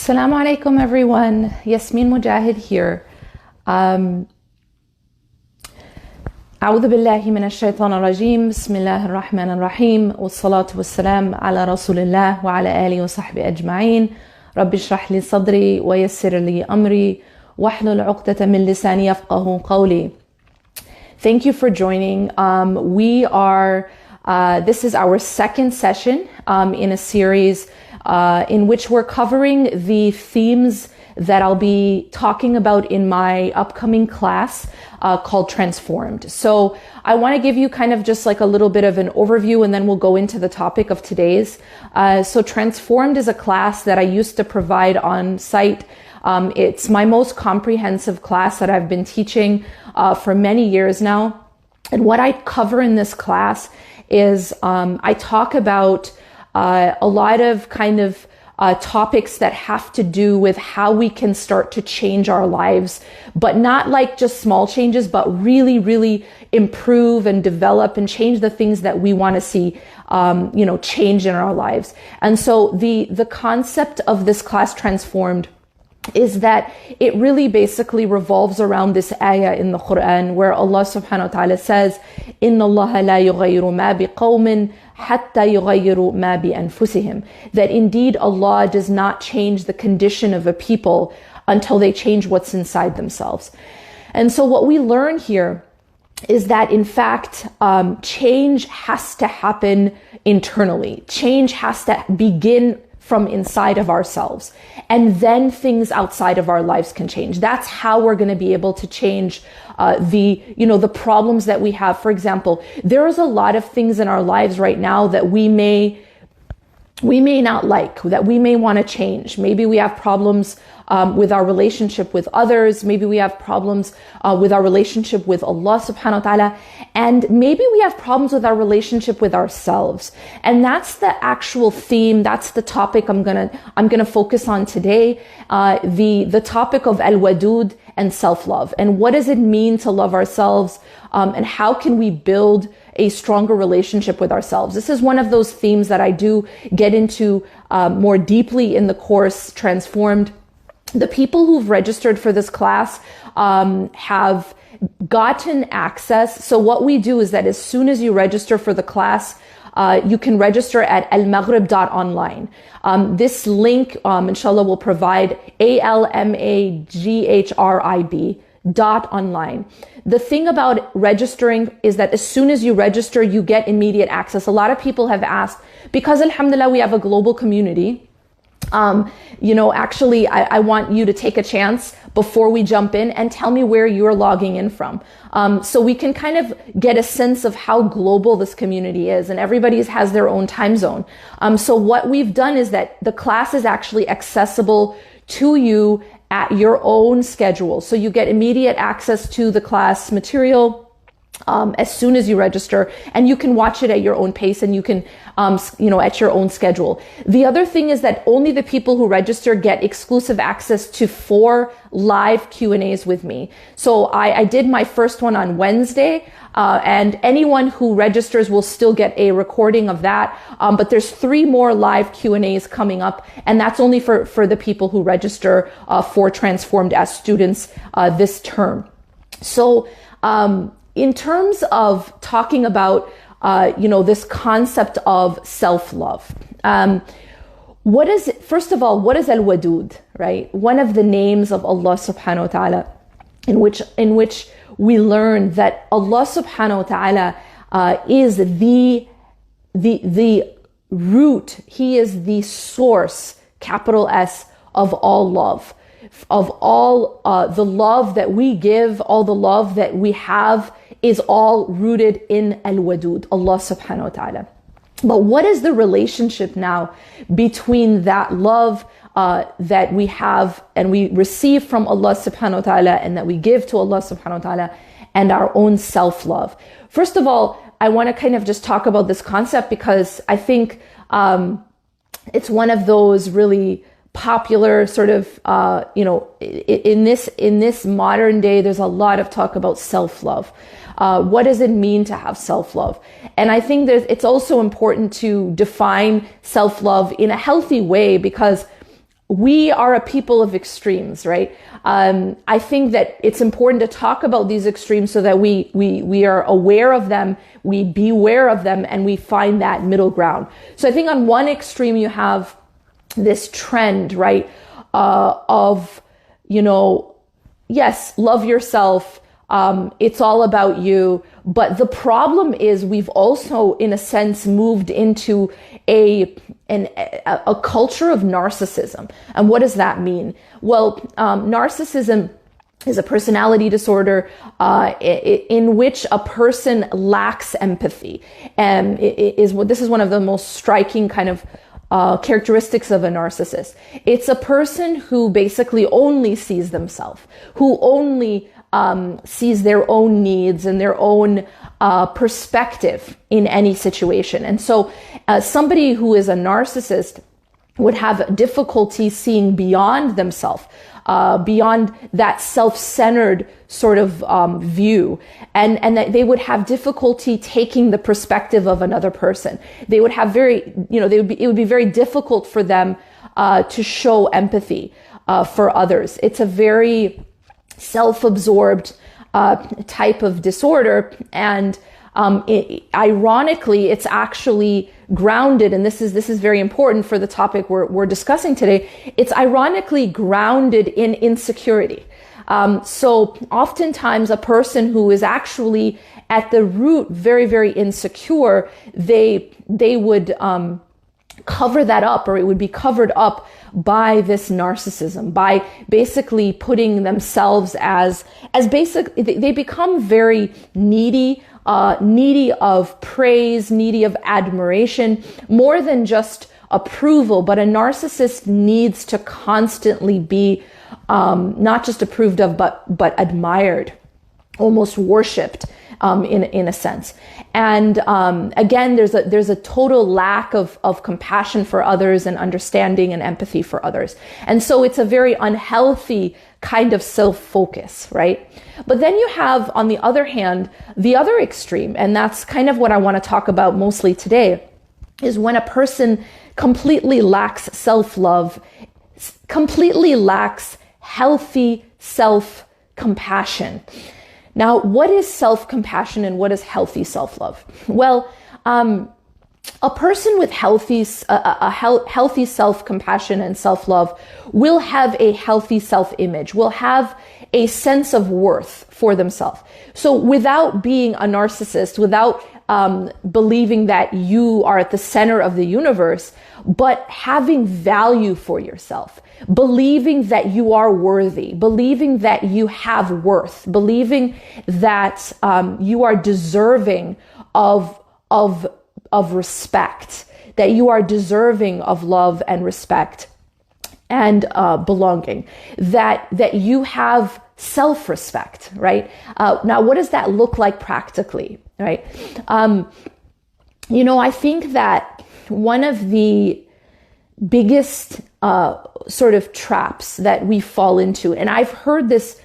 Assalamu alaikum everyone, Yasmin Mogahed here. أعوذ بالله من الشيطان الرجيم بسم الله الرحمن الرحيم والصلاة والسلام على رسول الله وعلى آله وصحبه أجمعين رب اشرح لي صدري ويسر لي أمري واحلل عقدة من لساني يفقه قولي. Thank you for joining. This is our second session in a series in which we're covering the themes that I'll be talking about in my upcoming class called Transformed. So I want to give you kind of just like a little bit of an overview, and then we'll go into the topic of today's. So Transformed is a class that I used to provide on site. It's my most comprehensive class that I've been teaching for many years now. And what I cover in this class is I talk about a lot of kind of topics that have to do with how we can start to change our lives, but not like just small changes, but really, really improve and develop and change the things that we want to see, change in our lives. And so the concept of this class Transformed is that it really basically revolves around this ayah in the Quran where Allah subhanahu wa ta'ala says, إِنَّ اللَّهَ لَا يُغَيِّرُ مَا بِقَوْمٍ حَتَّى يُغَيِّرُ مَا بِأَنفُسِهِمْ. That indeed Allah does not change the condition of a people until they change what's inside themselves. And so what we learn here is that in fact, change has to happen internally. Change has to begin from inside of ourselves. And then things outside of our lives can change. That's how we're going to be able to change the problems that we have. For example, there is a lot of things in our lives right now that we may not like, that we may want to change. Maybe we have problems with our relationship with others. Maybe we have problems with our relationship with Allah subhanahu wa ta'ala. And maybe we have problems with our relationship with ourselves. And that's the actual theme. That's the topic I'm gonna focus on today. The topic of al-wadud and self-love. And what does it mean to love ourselves? And how can we build a stronger relationship with ourselves? This is one of those themes that I do get into more deeply in the course Transformed. The people who've registered for this class have gotten access. So what we do is that as soon as you register for the class, you can register at almaghrib.online. This link, inshallah, will provide almaghrib.online. The thing about registering is that as soon as you register, you get immediate access. A lot of people have asked, because alhamdulillah, we have a global community. Actually, I want you to take a chance before we jump in and tell me where you're logging in from. So we can kind of get a sense of how global this community is, and everybody has their own time zone. So what we've done is that the class is actually accessible to you at your own schedule. So you get immediate access to the class material as soon as you register, and you can watch it at your own pace, and you can, at your own schedule. The other thing is that only the people who register get exclusive access to 4 live Q&As with me. So I did my first one on Wednesday, and anyone who registers will still get a recording of that. But there's 3 more live Q&As coming up, and that's only for the people who register for Transformed as students this term. So, in terms of talking about, this concept of self-love, first of all, what is al-wadud, right? One of the names of Allah subhanahu wa ta'ala, in which we learn that Allah subhanahu wa ta'ala is the root. He is the source, capital S, of all love, of all the love that we give, all the love that we have is all rooted in al-wadud, Allah subhanahu wa ta'ala. But what is the relationship now between that love that we have and we receive from Allah subhanahu wa ta'ala and that we give to Allah subhanahu wa ta'ala and our own self-love? First of all, I want to kind of just talk about this concept because I think it's one of those really popular sort of, in this modern day, there's a lot of talk about self-love. What does it mean to have self-love? And I think it's also important to define self-love in a healthy way, because we are a people of extremes, right? I think that it's important to talk about these extremes so that we are aware of them, we beware of them, and we find that middle ground. So I think on one extreme you have this trend, right, of, yes, love yourself. It's all about you. But the problem is we've also, in a sense, moved into a culture of narcissism. And what does that mean? Well, narcissism is a personality disorder in which a person lacks empathy. And this is one of the most striking kind of characteristics of a narcissist. It's a person who basically only sees themselves, who only sees their own needs and their own perspective in any situation. And so somebody who is a narcissist would have difficulty seeing beyond themselves, beyond that self-centered sort of view, and that they would have difficulty taking the perspective of another person. They would have it would be very difficult for them to show empathy for others. It's a very self-absorbed type of disorder, and ironically, it's actually grounded, and this is very important for the topic we're discussing today. It's ironically grounded in insecurity. So oftentimes a person who is actually at the root very, very insecure, they would cover that up, or it would be covered up by this narcissism, by basically putting themselves as basic. They become very needy of praise, needy of admiration, more than just approval. But a narcissist needs to constantly be not just approved of, but admired, almost worshipped. In a sense. And again, there's a total lack of compassion for others and understanding and empathy for others. And so it's a very unhealthy kind of self-focus, right? But then you have, on the other hand, the other extreme, and that's kind of what I want to talk about mostly today, is when a person completely lacks self-love, completely lacks healthy self-compassion. Now, what is self-compassion and what is healthy self-love? Well, a person with healthy self-compassion and self-love will have a healthy self-image, will have a sense of worth for themselves. So without being a narcissist, without believing that you are at the center of the universe, but having value for yourself, believing that you are worthy, believing that you have worth, believing that you are deserving of respect, that you are deserving of love and respect and belonging, that you have self-respect, right? Now, what does that look like practically, right? I think that one of the biggest sort of traps that we fall into, and I've heard this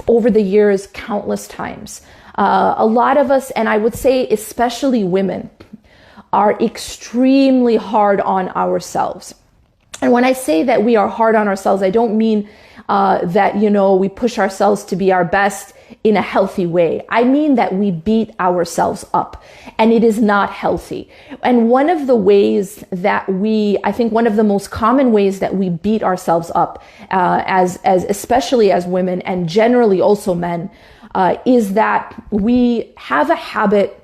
over the years countless times, a lot of us, and I would say especially women, are extremely hard on ourselves. And when I say that we are hard on ourselves, I don't mean that, we push ourselves to be our best in a healthy way. I mean that we beat ourselves up, and it is not healthy. And one of the ways that I think one of the most common ways that we beat ourselves up, as especially as women and generally also men, is that we have a habit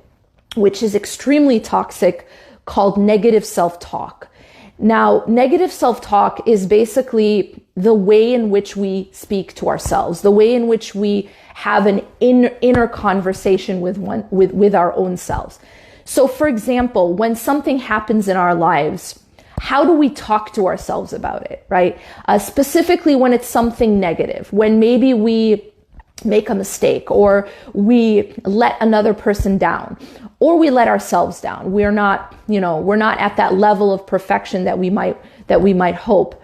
which is extremely toxic called negative self-talk. Now, negative self-talk is basically the way in which we speak to ourselves, the way in which we have an inner conversation with our own selves. So, for example, when something happens in our lives, how do we talk to ourselves about it, right? Specifically when it's something negative, when maybe we make a mistake, or we let another person down, or we let ourselves down. We're not at that level of perfection that we might hope.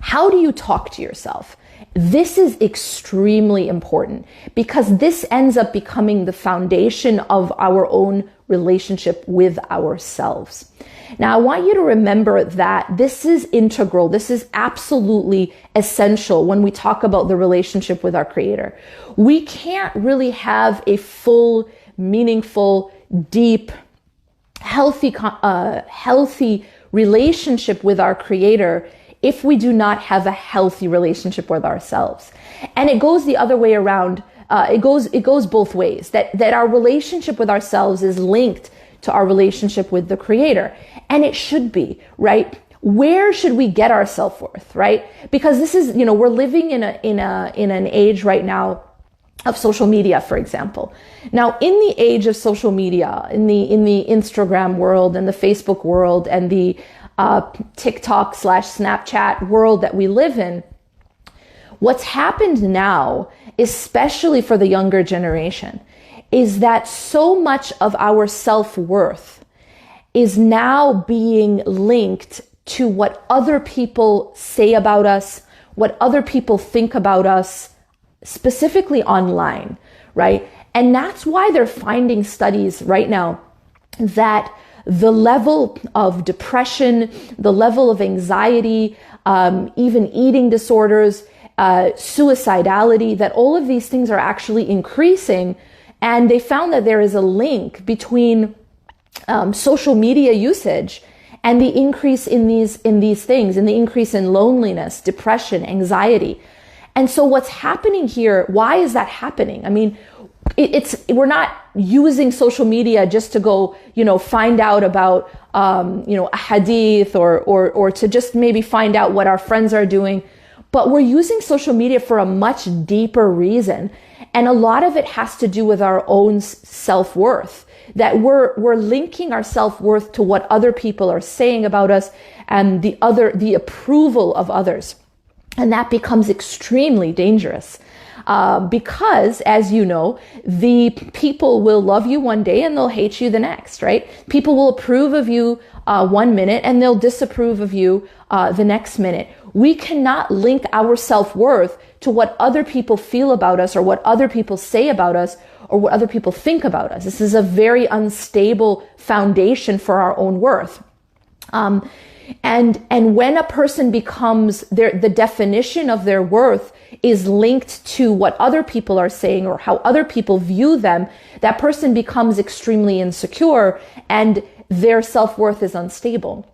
How do you talk to yourself? This is extremely important, because this ends up becoming the foundation of our own relationship with ourselves. Now, I want you to remember that this is integral. This is absolutely essential when we talk about the relationship with our Creator. We can't really have a full, meaningful, deep, healthy relationship with our Creator if we do not have a healthy relationship with ourselves. And it goes the other way around. It goes both ways, that our relationship with ourselves is linked to our relationship with the Creator. And it should be, right? Where should we get our self-worth, right? Because this is, we're living in an age right now of social media, for example. Now, in the age of social media, in the Instagram world and the Facebook world and the TikTok/Snapchat world that we live in, what's happened now, especially for the younger generation, is that so much of our self-worth is now being linked to what other people say about us, what other people think about us, specifically online, right? And that's why they're finding studies right now that the level of depression, the level of anxiety, even eating disorders, suicidality, that all of these things are actually increasing. And they found that there is a link between social media usage and the increase in these things, and the increase in loneliness, depression, anxiety. And so what's happening here, why is that happening? I mean, we're not using social media just to go, find out about, a hadith or to just maybe find out what our friends are doing. But we're using social media for a much deeper reason. And a lot of it has to do with our own self-worth, that we're linking our self-worth to what other people are saying about us and the approval of others. And that becomes extremely dangerous. Because, as you know, the people will love you one day and they'll hate you the next, right? People will approve of you 1 minute and they'll disapprove of you the next minute. We cannot link our self-worth to what other people feel about us or what other people say about us or what other people think about us. This is a very unstable foundation for our own worth. And when a person becomes the definition of their worth is linked to what other people are saying or how other people view them, that person becomes extremely insecure and their self-worth is unstable.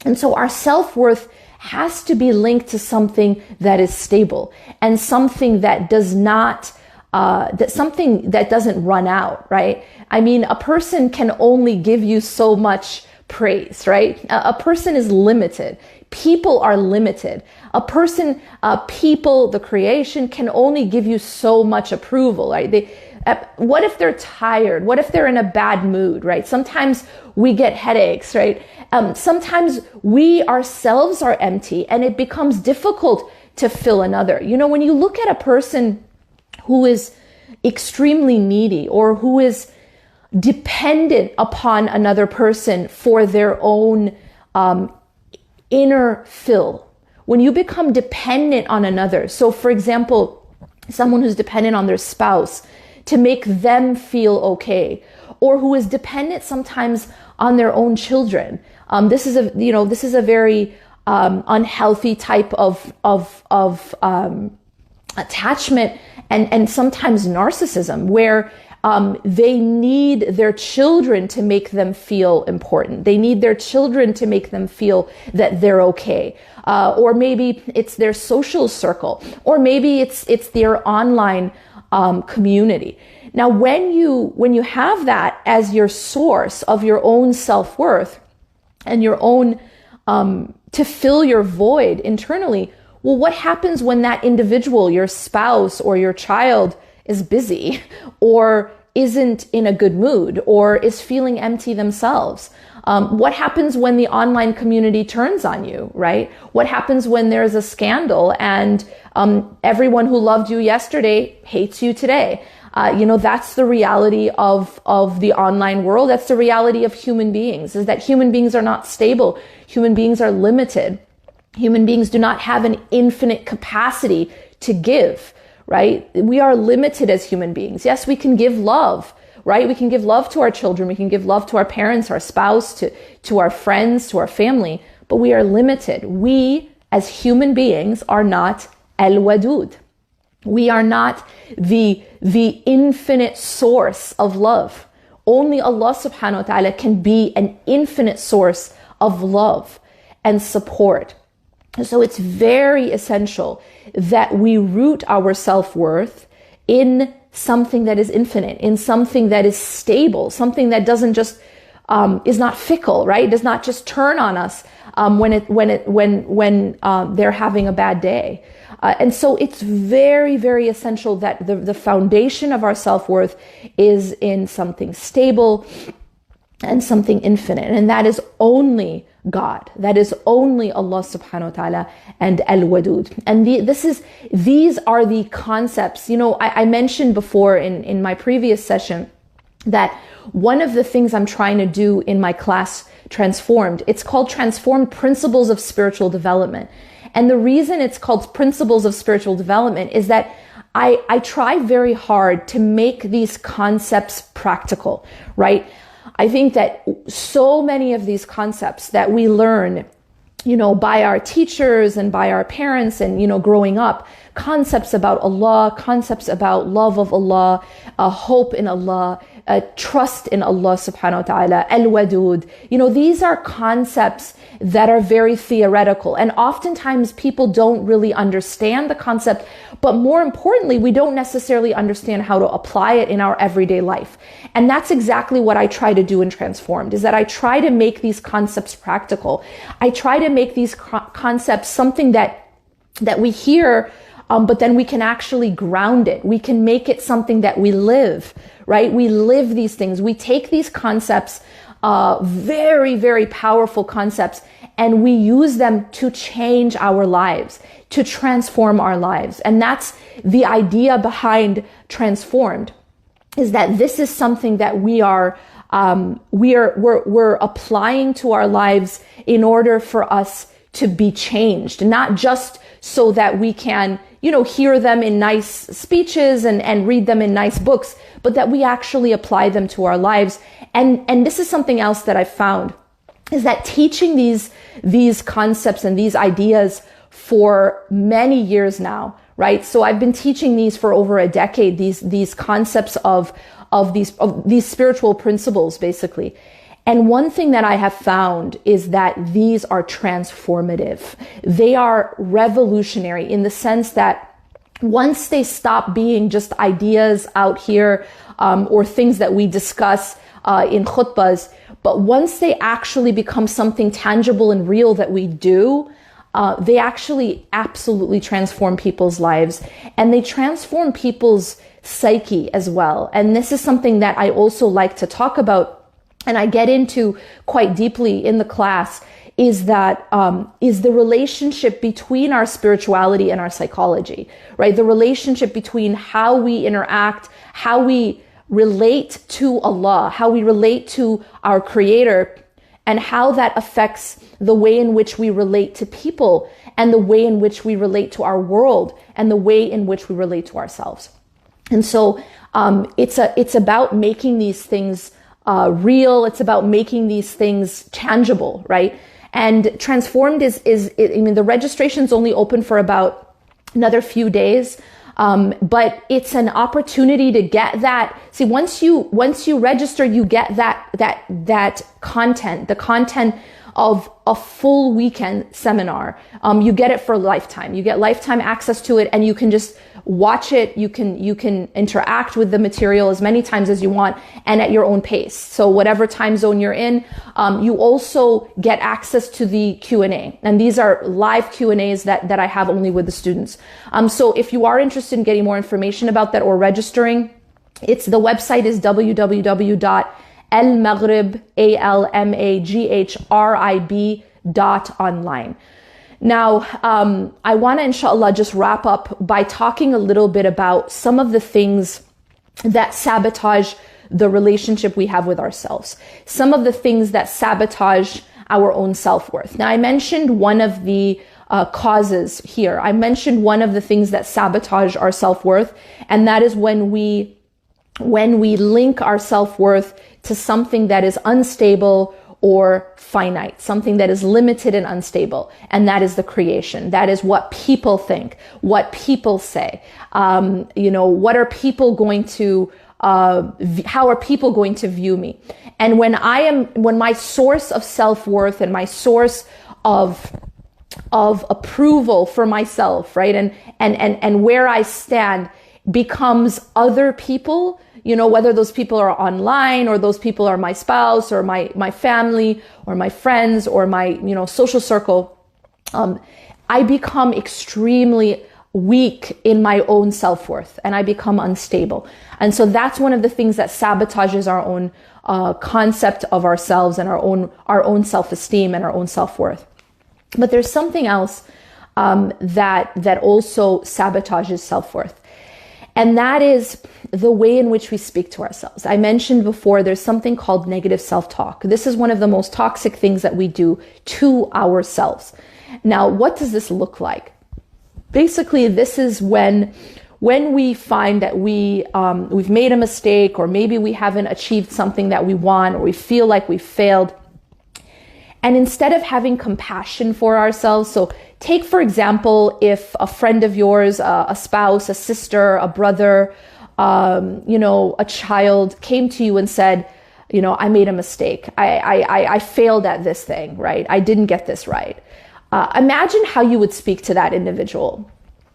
And so our self-worth has to be linked to something that is stable and something that does not, something that doesn't run out, right? I mean, a person can only give you so much praise, right? A person is limited. People are limited. A person, people, the creation can only give you so much approval, right? What if they're tired? What if they're in a bad mood, right? Sometimes we get headaches, right? Sometimes we ourselves are empty and it becomes difficult to fill another. When you look at a person who is extremely needy or who is dependent upon another person for their own inner fill. When you become dependent on another, so for example, someone who's dependent on their spouse to make them feel okay, or who is dependent sometimes on their own children. This is a very unhealthy type of attachment and sometimes narcissism, where they need their children to make them feel important. They need their children to make them feel that they're okay. Or maybe it's their social circle, or maybe it's their online community. Now, when you have that as your source of your own self-worth and your own to fill your void internally, well, what happens when that individual, your spouse or your child, is busy or isn't in a good mood or is feeling empty themselves? What happens when the online community turns on you, right? What happens when there's a scandal and everyone who loved you yesterday hates you today? That's the reality of the online world. That's the reality of human beings, is that human beings are not stable. Human beings are limited. Human beings do not have an infinite capacity to give, right? We are limited as human beings. Yes, we can give love. right? We can give love to our children. We can give love to our parents, our spouse, to our friends, to our family, but we are limited. We, as human beings, are not al-wadud. We are not the infinite source of love. Only Allah subhanahu wa ta'ala can be an infinite source of love and support. So it's very essential that we root our self-worth in something that is infinite, in something that is stable, something that doesn't just is not fickle, right? Does not just turn on us when they're having a bad day. And so it's very, very essential that the foundation of our self-worth is in something stable and something infinite. And that is only God. That is only Allah subhanahu wa ta'ala and Al-Wadud. And these are the concepts. You know, I mentioned before in my previous session that one of the things I'm trying to do in my class, Transformed, it's called Transformed Principles of Spiritual Development. And the reason it's called Principles of Spiritual Development is that I try very hard to make these concepts practical, right? I think that so many of these concepts that we learn, you know, by our teachers and by our parents and, you know, growing up, concepts about Allah, concepts about love of Allah, hope in Allah, trust in Allah subhanahu wa ta'ala, al-wadud. You know, these are concepts that are very theoretical. And oftentimes people don't really understand the concept, but more importantly, we don't necessarily understand how to apply it in our everyday life. And that's exactly what I try to do in Transformed, is that I try to make these concepts practical. I try to make these concepts something that we hear, but then we can actually ground it. We can make it something that we live, right? We live these things. We take these concepts, very, very powerful concepts, and we use them to change our lives, to transform our lives. And that's the idea behind Transformed, is that this is something that we're applying to our lives in order for us to be changed, not just so that we can, you know, hear them in nice speeches and read them in nice books, but that we actually apply them to our lives. And this is something else that I've found, is that teaching these concepts and these ideas for many years now, right? So I've been teaching these for over a decade, these concepts of these spiritual principles, basically. And one thing that I have found is that these are transformative. They are revolutionary in the sense that once they stop being just ideas out here, or things that we discuss in khutbahs, but once they actually become something tangible and real that we do, they actually absolutely transform people's lives, and they transform people's psyche as well. And this is something that I also like to talk about, and I get into quite deeply in the class, is that is the relationship between our spirituality and our psychology, right? The relationship between how we interact, how we relate to Allah, how we relate to our Creator, and how that affects the way in which we relate to people, and the way in which we relate to our world, and the way in which we relate to ourselves. And so it's about making these things real. It's about making these things tangible, right? And Transformed is the registration's only open for about another few days. But it's an opportunity to get that. See, once you register, you get that content, the content of a full weekend seminar. You get it for a lifetime. You get lifetime access to it, and you can just watch it. You can interact with the material as many times as you want, and at your own pace. So whatever time zone you're in, you also get access to the Q&A. And these are live Q&As that I have only with the students. So if you are interested in getting more information about that or registering, the website is www.almaghrib.online. Now, I want to, inshallah, just wrap up by talking a little bit about some of the things that sabotage the relationship we have with ourselves. Some of the things that sabotage our own self-worth. Now, I mentioned one of the causes here. I mentioned one of the things that sabotage our self-worth, and that is when we when we link our self-worth to something that is unstable or finite, something that is limited and unstable. And that is the creation. That is what people think, what people say. What are people going to, how are people going to view me? And when my source of self-worth and my source of approval for myself, right? And where I stand becomes other people, whether those people are online or those people are my spouse or my family or my friends or my, social circle, I become extremely weak in my own self-worth and I become unstable. And so that's one of the things that sabotages our own concept of ourselves and our own self-esteem and our own self-worth. But there's something else that also sabotages self-worth. And that is the way in which we speak to ourselves. I mentioned before, there's something called negative self-talk. This is one of the most toxic things that we do to ourselves. Now, what does this look like? Basically, this is when we find that we've made a mistake, or maybe we haven't achieved something that we want, or we feel like we failed. And instead of having compassion for ourselves, so take, for example, if a friend of yours, a spouse, a sister, a brother, a child came to you and said, I made a mistake. I failed at this thing, right? I didn't get this right. Imagine how you would speak to that individual.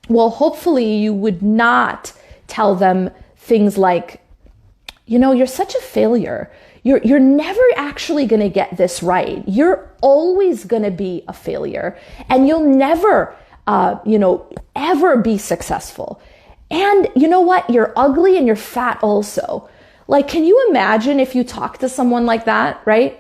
Well, hopefully you would not tell them things like, you're such a failure. You're never actually going to get this right. You're always going to be a failure, and you'll never, ever be successful. And you know what? You're ugly and you're fat also. Like, can you imagine if you talk to someone like that, right?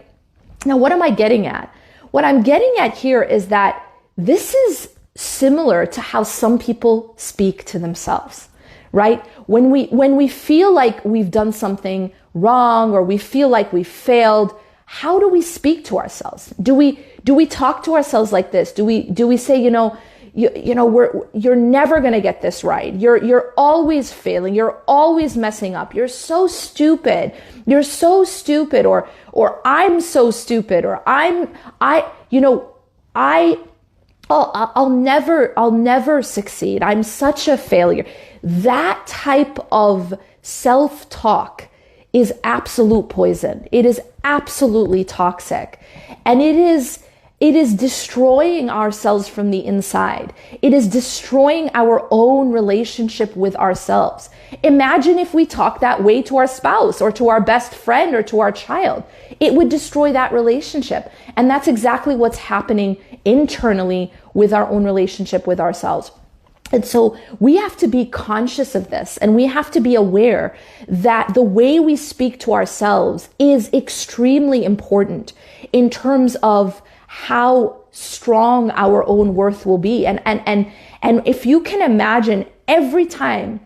Now, what am I getting at? What I'm getting at here is that this is similar to how some people speak to themselves, right? When we feel like we've done something wrong, or we feel like we failed, how do we speak to ourselves? Do we talk to ourselves like this? Do we say, you're never going to get this right. You're always failing. You're always messing up. You're so stupid. You're so stupid, or I'm so stupid, or I'll never succeed. I'm such a failure. That type of self-talk is absolute poison. It is absolutely toxic. And it is destroying ourselves from the inside. It is destroying our own relationship with ourselves. Imagine if we talk that way to our spouse or to our best friend or to our child. It would destroy that relationship. And that's exactly what's happening internally with our own relationship with ourselves. And so we have to be conscious of this, and we have to be aware that the way we speak to ourselves is extremely important in terms of how strong our own worth will be. And if you can imagine every time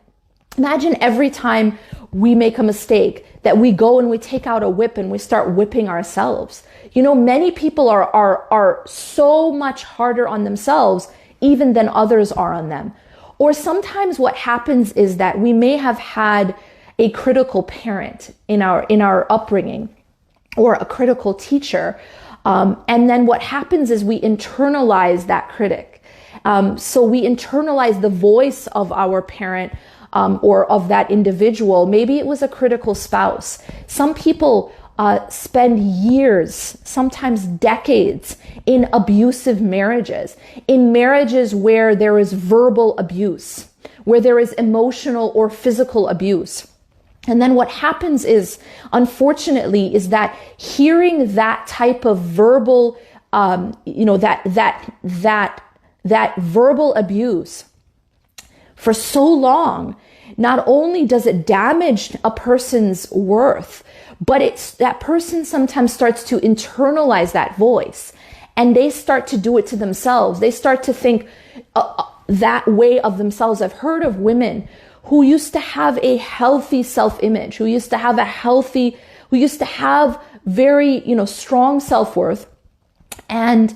we make a mistake that we go and we take out a whip and we start whipping ourselves. Many people are so much harder on themselves even than others are on them. Or sometimes what happens is that we may have had a critical parent in our upbringing, or a critical teacher. And then what happens is we internalize that critic. So we internalize the voice of our parent, or of that individual. Maybe it was a critical spouse. Some people spend years, sometimes decades, in abusive marriages, in marriages where there is verbal abuse, where there is emotional or physical abuse. And then what happens is, unfortunately, is that hearing that type of verbal, that verbal abuse for so long, not only does it damage a person's worth, but that person sometimes starts to internalize that voice, and they start to do it to themselves. They start to think that way of themselves. I've heard of women who used to have a healthy self-image, who used to have very, strong self-worth. And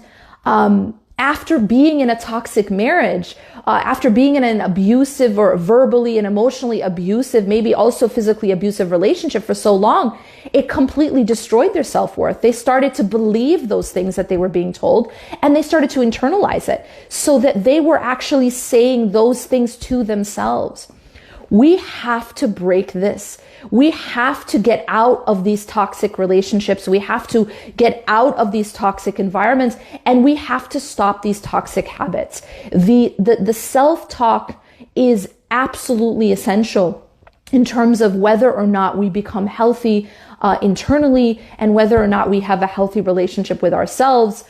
after being in a toxic marriage, after being in an abusive or verbally and emotionally abusive, maybe also physically abusive relationship for so long, it completely destroyed their self-worth. They started to believe those things that they were being told, and they started to internalize it so that they were actually saying those things to themselves. We have to break this. We have to get out of these toxic relationships. We have to get out of these toxic environments, and we have to stop these toxic habits. The self-talk is absolutely essential in terms of whether or not we become healthy internally, and whether or not we have a healthy relationship with ourselves